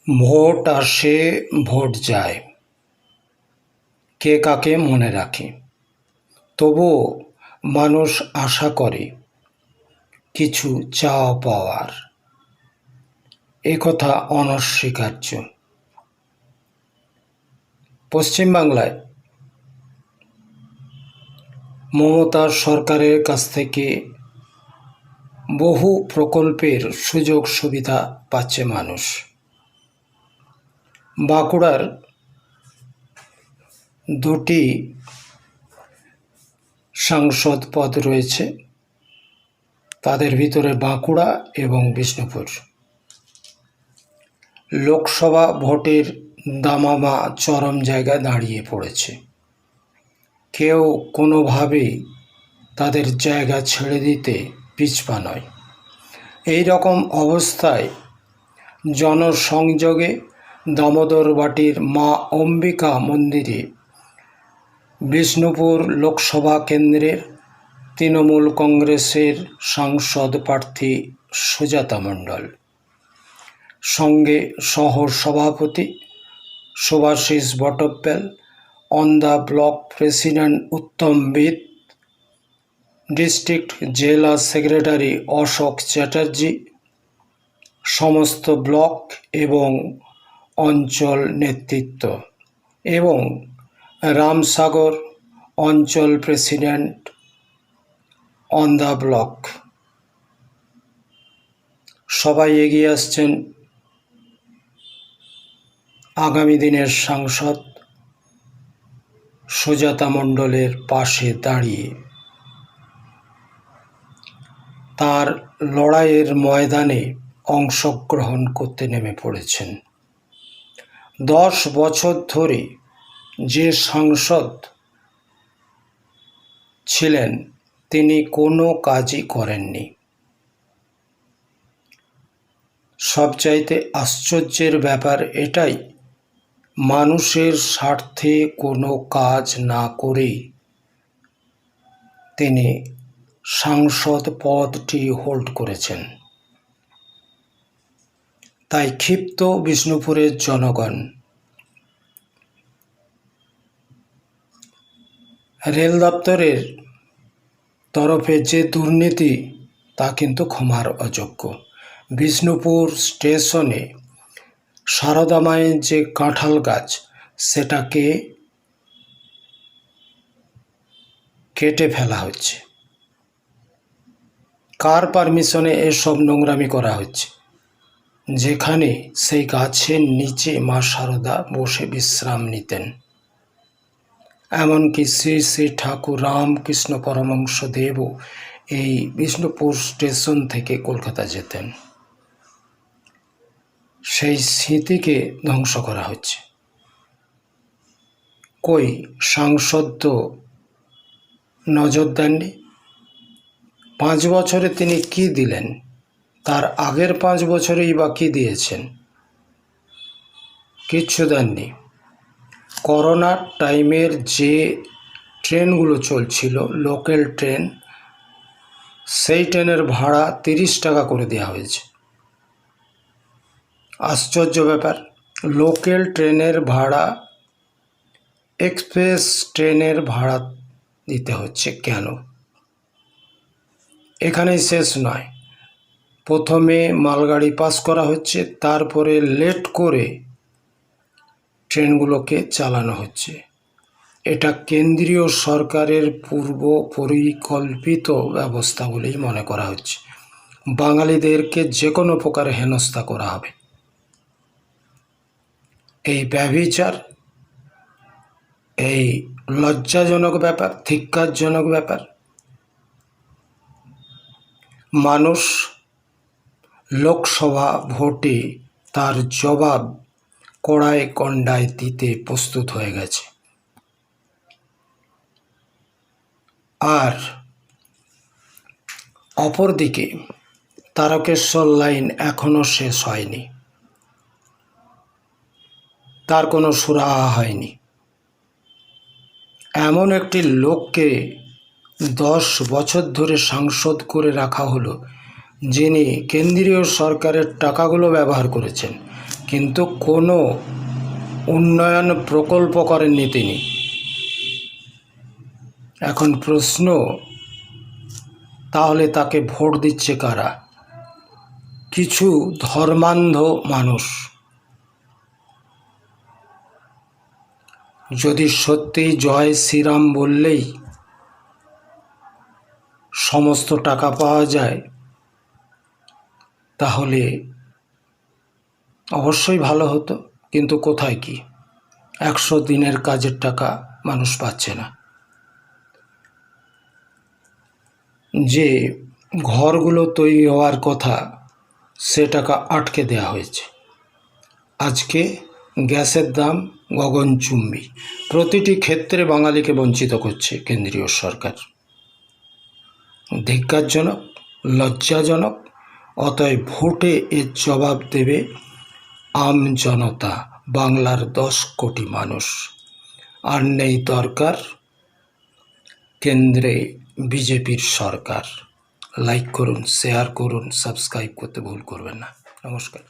Vote আসে, vote যায়, কে কাকে মনে রাখে। তবুও মানুষ আশা করে কিছু চাওয়া পাওয়ার, একথা অনস্বীকার্য। পশ্চিমবাংলায় মমতা সরকারের কাছ থেকে বহু প্রকল্পের সুযোগ সুবিধা পাচ্ছে মানুষ। বাঁকুড়ার দুটি সাংসদ পদ রয়েছে, তাদের ভিতরে বাঁকুড়া এবং বিষ্ণুপুর। লোকসভা ভোটের দামামা চরম জায়গায় দাঁড়িয়ে পড়েছে। কেউ কোনোভাবেই তাদের জায়গা ছেড়ে দিতে পিছপা নয়। এই রকম অবস্থায় জনসংযোগে দামোদরবাটির মা অম্বিকা মন্দিরে বিষ্ণুপুর লোকসভা কেন্দ্রের তৃণমূল কংগ্রেসের সাংসদ প্রার্থী সুজাতা মণ্ডল, সঙ্গে সহ সভাপতি শুভাশিস বটব্যাল, অন্দা ব্লক প্রেসিডেন্ট উত্তম বিদ, ডিস্ট্রিক্ট জেলা সেক্রেটারি অশোক চ্যাটার্জি, সমস্ত ব্লক এবং অঞ্চল নেতৃত্ব এবং রামসাগর অঞ্চল প্রেসিডেন্ট অন্দা ব্লক সবাই এগিয়ে আসছেন আগামী দিনের সাংসদ সুজাতা মণ্ডলের পাশে দাঁড়িয়ে তার লড়াইয়ের ময়দানে অংশগ্রহণ করতে নেমে পড়েছেন। 10 বছর ধরে যে সাংসদ ছিলেন তিনি কোনো কাজই করেননি। সবচাইতে আশ্চর্যের ব্যাপার এটাই, মানুষের স্বার্থে কোনো কাজ না করেই তিনি সাংসদ পদটি হোল্ড করেছেন। তাই ক্ষিপ্ত বিষ্ণুপুরের জনগণ। রেল দপ্তরের তরফে যে দুর্নীতি তা কিন্তু ক্ষমার অযোগ্য। বিষ্ণুপুর স্টেশনে সারদা মায়ের যে কাঁঠাল গাছ সেটাকে কেটে ফেলা হচ্ছে। কার পারমিশনে এসব নোংরামি করা হচ্ছে, যেখানে সেই গাছের নিচে মা সারদা বসে বিশ্রাম নিতেন। এমনকি শ্রী শ্রী ঠাকুর রামকৃষ্ণ পরমহংসদেবও এই বিষ্ণুপুর স্টেশন থেকে কলকাতা যেতেন। সেই স্মৃতিকে ধ্বংস করা হচ্ছে। কই সাংসদ তো নজর দেননি। 5 বছরে তিনি কি দিলেন, তার আগের 5 বছরেই বা কী দিয়েছেন? কিচ্ছু দেননি। করোনার টাইমের যে ট্রেনগুলো চলছিল, লোকাল ট্রেন, সেই ট্রেনের ভাড়া 30 টাকা করে দেওয়া হয়েছে। আশ্চর্য ব্যাপার, লোকাল ট্রেনের ভাড়া এক্সপ্রেস ট্রেনের ভাড়া দিতে হচ্ছে কেন? এখানেই শেষ নয়, প্রথমে মালগাড়ি পাস করা হচ্ছে, তারপরে লেট করে ট্রেনগুলোকে চালানো হচ্ছে। এটা কেন্দ্রীয় সরকারের পূর্ব পরিকল্পিত ব্যবস্থা বলেই মনে করা হচ্ছে। বাঙালিদেরকে যে কোনো প্রকারে হেনস্থা করা হবে। এই ব্যভিচার, এই লজ্জাজনক ব্যাপার, ধিক্কারজনক ব্যাপার। মানুষ লোকসভা ভোটে তার জবাব কড়ায় কন্ডায় দিতে প্রস্তুত হয়ে গেছে। আর অপরদিকে তারকেশ্বর লাইন এখনো শেষ হয়নি, তার কোনো সুরাহা হয়নি। এমন একটি লোককে 10 বছর ধরে সাংসদ করে রাখা হলো, যিনি কেন্দ্রীয় সরকারের টাকাগুলো ব্যবহার করেছেন, কিন্তু কোনো উন্নয়ন প্রকল্প করেননি তিনি। এখন প্রশ্ন, তাহলে তাকে ভোট দিচ্ছে কারা? কিছু ধর্মান্ধ মানুষ। যদি সত্যি জয় শ্রীরাম বললেই সমস্ত টাকা পাওয়া যায়, তাহলে অবশ্যই ভালো হতো। কিন্তু কোথায় কি, 100 দিনের কাজের টাকা মানুষ পাচ্ছে না। যে ঘরগুলো তৈরি হওয়ার কথা, সে টাকা আটকে দেওয়া হয়েছে। আজকে গ্যাসের দাম গগনচুম্বী। প্রতিটি ক্ষেত্রে বাঙালিকে বঞ্চিত করছে কেন্দ্রীয় সরকার। ধিক্কারজনক, লজ্জাজনক। অতএব ভোটে এর জবাব দেবে আম জনতা, বাংলার 10 কোটি মানুষ। আর নেই দরকার কেন্দ্রে বিজেপির সরকার। লাইক করুন, শেয়ার করুন, সাবস্ক্রাইব করতে ভুল করবেন না। নমস্কার।